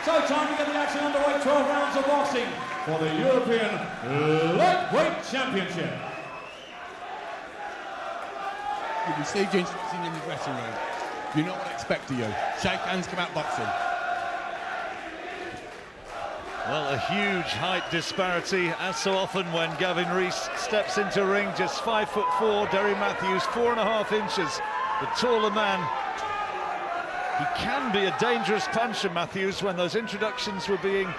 So time to get the action underway. 12 rounds of boxing for the European Lightweight Championship. You can see James in the dressing room. You know what I expect of you. Shake hands, come out boxing. Well, a huge height disparity, as so often when Gavin Rees steps into ring. Just 5'4", Derry Mathews 4.5 inches, the taller man. He can be a dangerous puncher, Mathews, when those introductions were being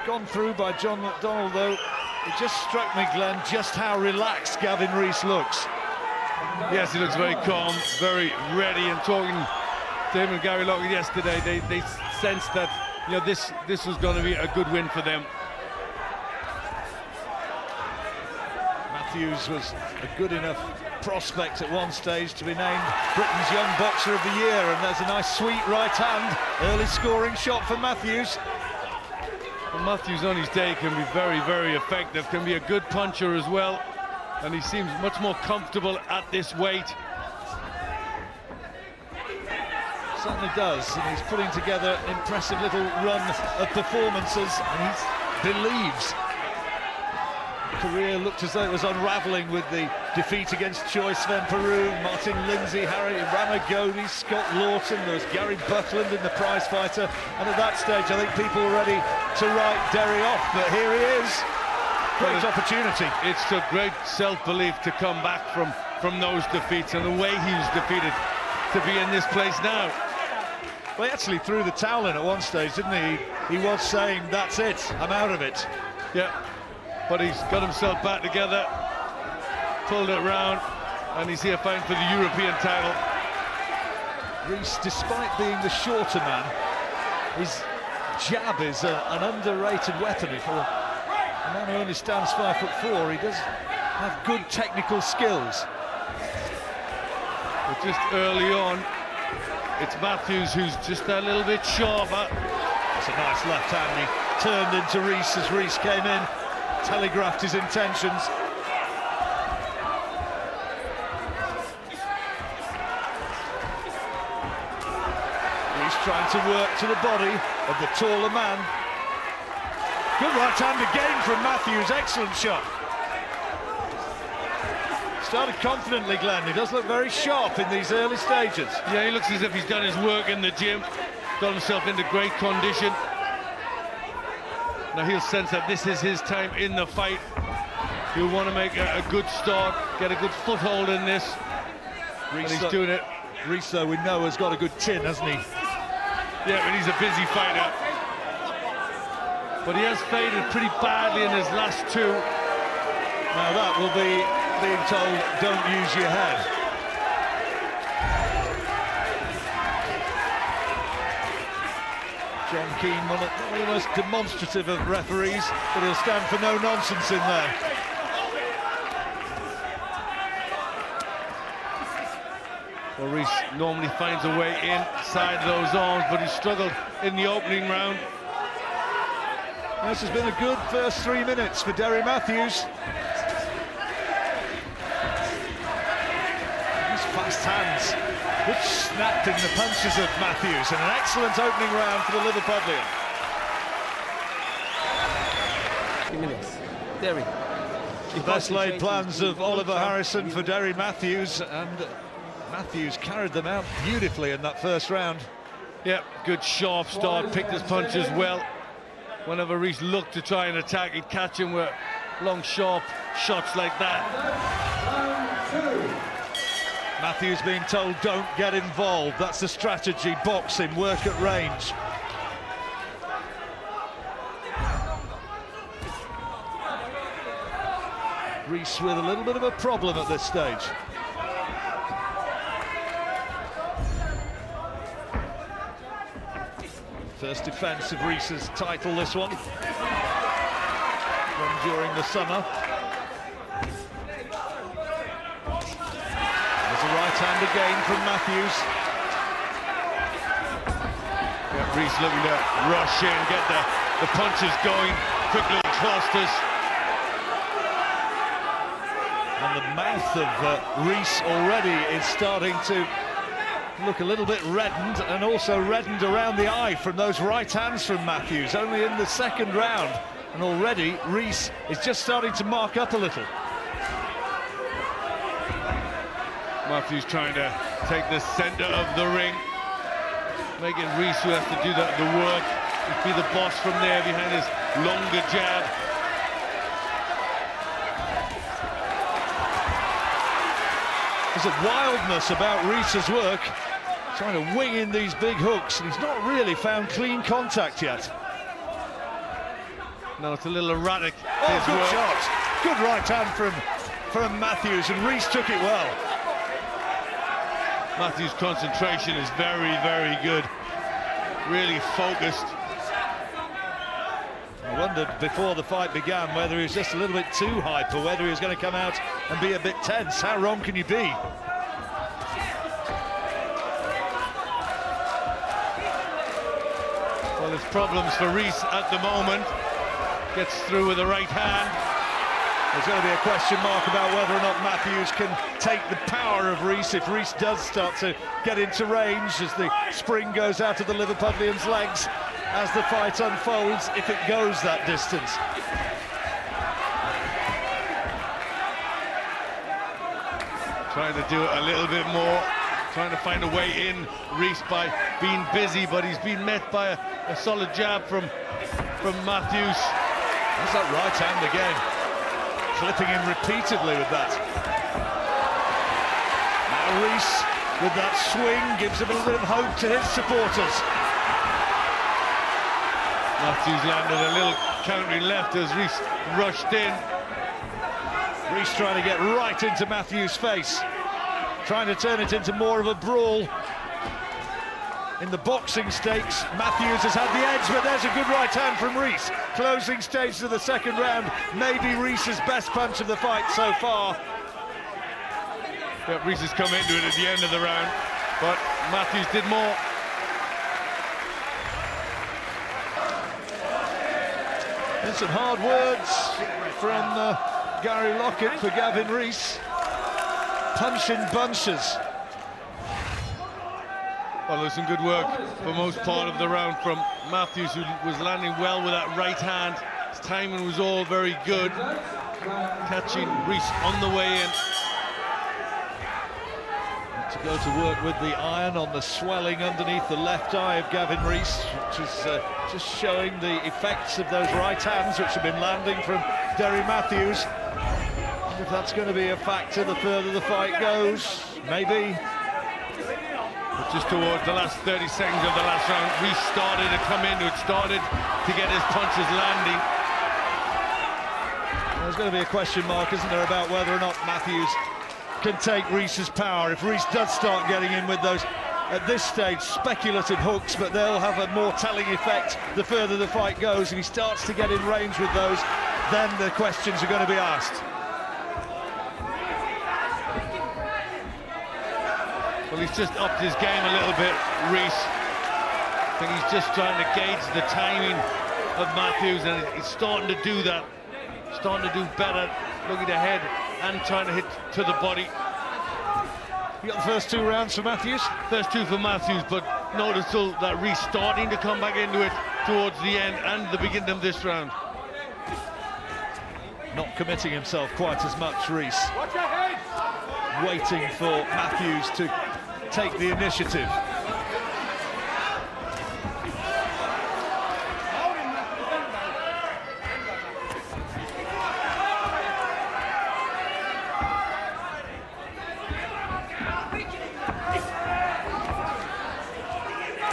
gone through by John McDonnell, though. It just struck me, Glenn, just how relaxed Gavin Rees looks. Yes, he looks very calm, very ready, and talking to him and Gary Loughlin yesterday, they sensed that, you know, this was going to be a good win for them. Mathews was a good enough prospect at one stage to be named Britain's Young Boxer of the Year, and there's a nice sweet right hand, early scoring shot for Mathews. Well, Mathews on his day can be very, very effective, can be a good puncher as well, and he seems much more comfortable at this weight. Certainly does, and he's putting together an impressive little run of performances, and he believes. Career looked as though it was unravelling with the defeat against Choi Sven Peru, Martin Lindsay, Harry Ramagodi, Scott Lawton. There was Gary Buckland in the prize fighter, and at that stage I think people were ready to write Derry off, but here he is. Great opportunity. It's a great self-belief to come back from those defeats, and the way he was defeated to be in this place now. Well, he actually threw the towel in at one stage, didn't he? He was saying, that's it, I'm out of it. Yeah, but he's got himself back together, pulled it round, and he's here fighting for the European title. Rees, despite being the shorter man, his jab is an underrated weapon. For a man who only stands 5'4", he does have good technical skills. But just early on, it's Mathews who's just a little bit sharper. That's a nice left hand. He turned into Rees as Rees came in, telegraphed his intentions. Rees trying to work to the body of the taller man. Good right hand again from Mathews, excellent shot. Started confidently, Glenn. He does look very sharp in these early stages. Yeah, he looks as if he's done his work in the gym, got himself into great condition. Now he'll sense that this is his time in the fight. He'll want to make a good start, get a good foothold in this. Rees, and he's doing it. Rees, though, we know, has got a good chin, hasn't he? Yeah, but he's a busy fighter. But he has faded pretty badly in his last two. Now that will be being told, don't use your head. John Keane, one of the most demonstrative of referees, but he'll stand for no nonsense in there. Well, Rees normally finds a way inside those arms, but he struggled in the opening round. This has been a good first 3 minutes for Derry Mathews. Fast hands, good snap in the punches of Mathews, and an excellent opening round for the Liverpudlian. 3 minutes. Derry. The best laid plans of Oliver Harrison for Derry Mathews, and Mathews carried them out beautifully in that first round. Yep, good sharp start, picked his punches well. Whenever Rees looked to try and attack, he'd catch him with long, sharp shots like that. Mathews being told, don't get involved. That's the strategy, boxing, work at range. Rees with a little bit of a problem at this stage. First defence of Rees's title, this one. Won during the summer. There's a right hand again from Mathews. Yeah, Rees looking to rush in, get the punches going, quick little clusters. And the mouth of Rees already is starting to look a little bit reddened, and also reddened around the eye from those right hands from Mathews, only in the second round, and already Rees is just starting to mark up a little. Mathews trying to take the centre of the ring, making Rees, who has to do the work, be the boss from there behind his longer jab. There's a wildness about Rees's work, trying to wing in these big hooks, and he's not really found clean contact yet. No, it's a little erratic. Oh, good shot. Good right hand from Mathews, and Rees took it well. Mathews' concentration is very, very good. Really focused. I wondered before the fight began whether he was just a little bit too hype, or whether he was going to come out and be a bit tense. How wrong can you be? Well, there's problems for Rees at the moment. Gets through with the right hand. There's going to be a question mark about whether or not Mathews can take the power of Rees if Rees does start to get into range as the spring goes out of the Liverpudlian's legs as the fight unfolds, if it goes that distance. Trying to do it a little bit more, trying to find a way in, Rees, by being busy, but he's been met by a solid jab from Mathews. There's that right hand again, clipping him repeatedly with that. Now Rees, with that swing, gives a little bit of hope to his supporters. Mathews landed a little countering left as Rees rushed in. Rees trying to get right into Mathews' face, trying to turn it into more of a brawl. In the boxing stakes, Mathews has had the edge, but there's a good right hand from Rees. Closing stage to the second round, maybe Rees's best punch of the fight so far. Yeah, Rees has come into it at the end of the round, but Mathews did more. And some hard words from Gary Lockett for Gavin Rees. Punch in bunches. Well, there's some good work for most part of the round from Mathews, who was landing well with that right hand. His timing was all very good. Catching Rees on the way in. To go to work with the iron on the swelling underneath the left eye of Gavin Rees, which is just showing the effects of those right hands which have been landing from Derry Mathews. And if that's going to be a factor the further the fight goes, maybe. But just towards the last 30 seconds of the last round, Rees started to come into it, started to get his punches landing. There's going to be a question mark, isn't there, about whether or not Mathews can take Rees's power. If Rees does start getting in with those, at this stage, speculative hooks, but they'll have a more telling effect the further the fight goes. If he starts to get in range with those, then the questions are going to be asked. Well, he's just upped his game a little bit, Rees. I think he's just trying to gauge the timing of Mathews, and he's starting to do that. Starting to do better, looking ahead and trying to hit to the body. You got the first two rounds for Mathews? First two for Mathews, but noticeable that Rees starting to come back into it towards the end and the beginning of this round. Not committing himself quite as much, Rees. Waiting for Mathews to take the initiative.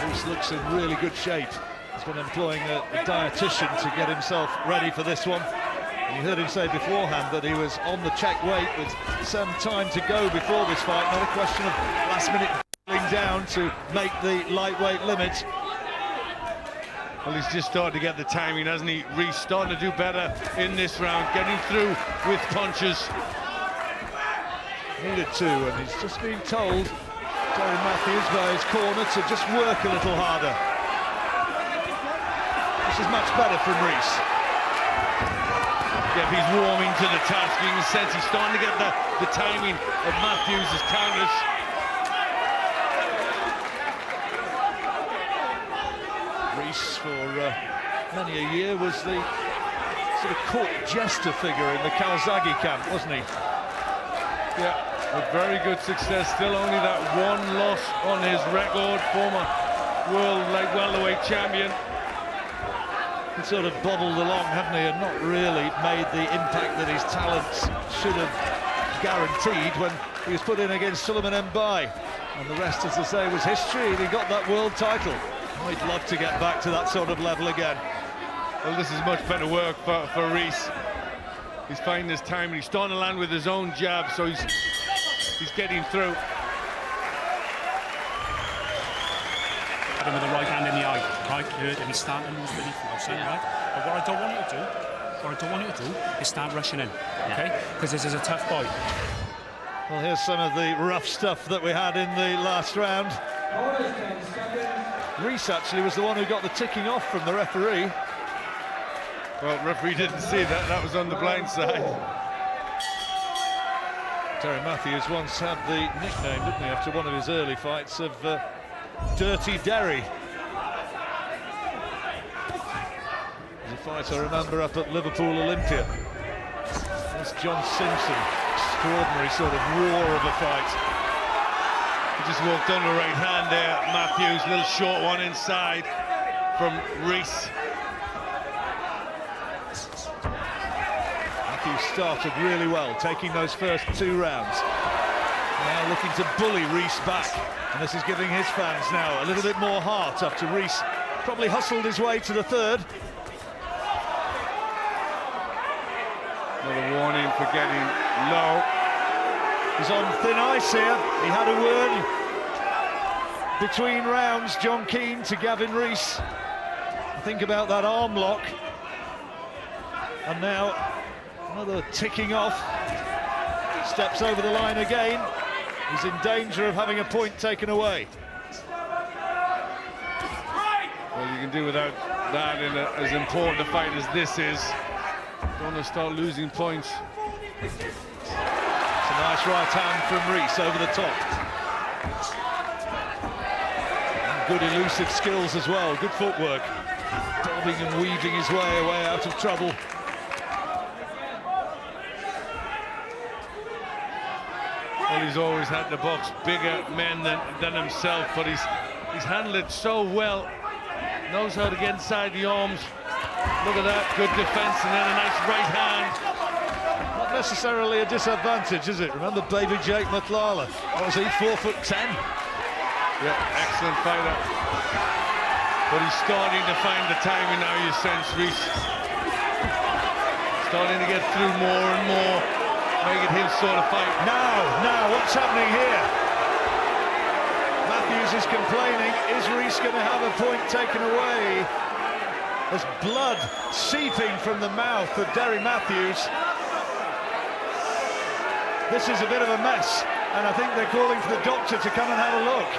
Rees looks in really good shape. He's been employing a dietitian to get himself ready for this one. And you heard him say beforehand that he was on the check weight with some time to go before this fight. Not a question of last minute down to make the lightweight limit. Well, he's just starting to get the timing, hasn't he? Rees starting to do better in this round, getting through with punches. Needed to, and he's just been told, Derry Mathews by his corner, to just work a little harder. This is much better from Rees. Yeah, he's warming to the task. You can sense he's starting to get the timing of Mathews' counters. Rees, for many a year, was the sort of court jester figure in the Kawasaki camp, wasn't he? Yeah, with very good success. Still only that one loss on his record. Former world welterweight champion. He sort of bobbled along, hadn't he, and not really made the impact that his talents should have guaranteed when he was put in against Suleiman Mbai. And the rest, as I say, was history, and he got that world title. I'd love to get back to that sort of level again. Well, this is much better work for Rees. He's finding his time, and he's starting to land with his own jab, so he's getting through. Him with the right hand in the eye, right? Hurt him, he's starting to lose belief now, son, right? But what I don't want you to do, is start rushing in, okay? Because this is a tough boy. Well, here's some of the rough stuff that we had in the last round. Rees actually was the one who got the ticking off from the referee. Well, referee didn't see that. That was on the blind side. Derry Mathews once had the nickname, didn't he, after one of his early fights, of Dirty Derry. There's a fight I remember up at Liverpool Olympia. That's John Simpson. Extraordinary sort of war of a fight. He just walked on the right hand there. Mathews, little short one inside from Rees. Mathews started really well, taking those first 2 rounds. Now looking to bully Rees back. And this is giving his fans now a little bit more heart after Rees probably hustled his way to the 3rd. Another warning for getting low. He's on thin ice here. He had a word between rounds, John Keane to Gavin Rees. Think about that arm lock. And now another ticking off. Steps over the line again. He's in danger of having a point taken away. Well, you can do without that in as important a fight as this is. Don't want to start losing points. It's a nice right hand from Rees over the top. And good elusive skills as well, good footwork. Bobbing and weaving his way out of trouble. Well, he's always had to box bigger men than himself, but he's handled it so well. Knows how to get inside the arms. Look at that, good defense, and then a nice right hand. Not necessarily a disadvantage, is it? Remember Baby Jake McLaren? What was he, 4'10"? Yeah, excellent fighter. But he's starting to find the timing now, you sense, Rees. Starting to get through more and more. Make it his sort of fight. Now, what's happening here? Mathews is complaining. Is Rees going to have a point taken away? There's blood seeping from the mouth of Derry Mathews. This is a bit of a mess, and I think they're calling for the doctor to come and have a look.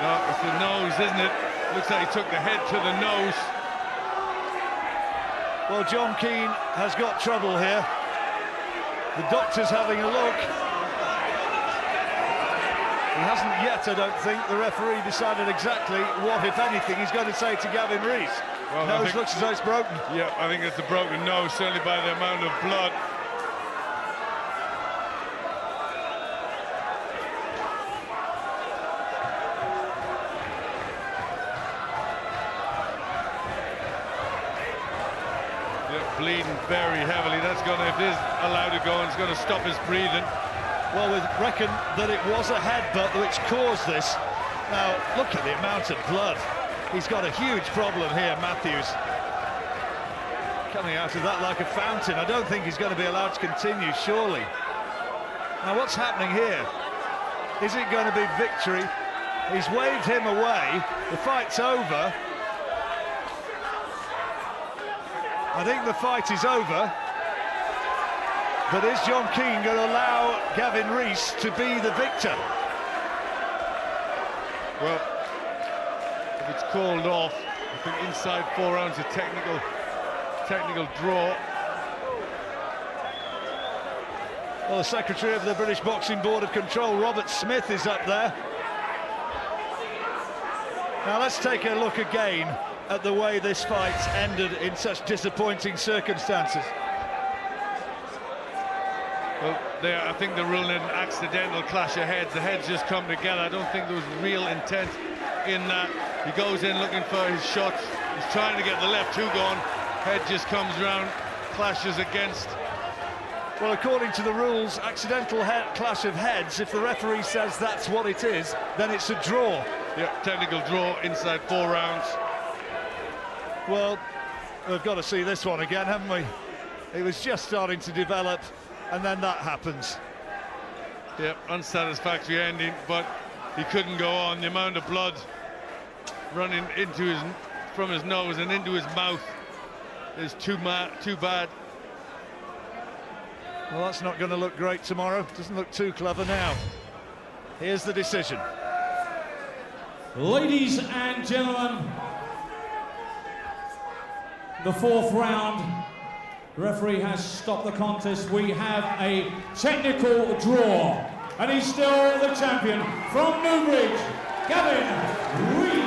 No, it's the nose, isn't it? Looks like he took the head to the nose. Well, John Keane has got trouble here. The doctor's having a look. He hasn't yet, I don't think. The referee decided exactly what, if anything, he's going to say to Gavin Rees. Well, Nose looks as though it's broken. Yeah, I think it's a broken nose, certainly by the amount of blood. Bleeding very heavily. That's going to, if it is allowed to go, and it's going to stop his breathing. Well, we reckon that it was a headbutt which caused this. Now, look at the amount of blood. He's got a huge problem here, Mathews. Coming out of that like a fountain. I don't think he's going to be allowed to continue, surely. Now, what's happening here? Is it going to be victory? He's waved him away. The fight's over. I think the fight is over, but is John Keane going to allow Gavin Rees to be the victor? Well, if it's called off, I think inside 4 rounds, a technical draw. Well, the Secretary of the British Boxing Board of Control, Robert Smith, is up there. Now let's take a look again at the way this fight ended in such disappointing circumstances. Well, there, I think they're ruling an accidental clash of heads. The heads just come together. I don't think there was real intent in that. He goes in looking for his shots. He's trying to get the left hook on. Head just comes round, clashes against. Well, according to the rules, accidental clash of heads, if the referee says that's what it is, then it's a draw. Yeah, technical draw inside 4 rounds. Well, we've got to see this one again, haven't we? It was just starting to develop, and then that happens. Yep, unsatisfactory ending, but he couldn't go on. The amount of blood running from his nose and into his mouth is too bad. Well, that's not going to look great tomorrow. Doesn't look too clever now. Here's the decision. Ladies and gentlemen, the 4th round. The referee has stopped the contest. We have a technical draw, and he's still the champion from Newbridge, Gavin Rees.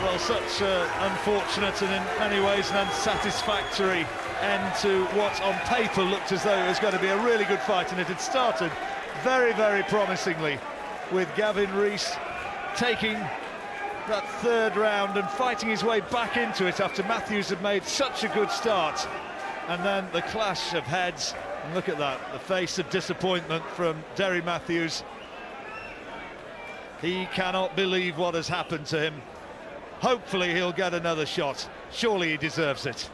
Well, such unfortunate and in many ways an unsatisfactory end to what on paper looked as though it was going to be a really good fight, and it had started very, very promisingly with Gavin Rees taking that 3rd round and fighting his way back into it after Mathews had made such a good start. And then the clash of heads, and look at that, the face of disappointment from Derry Mathews. He cannot believe what has happened to him. Hopefully he'll get another shot. Surely he deserves it.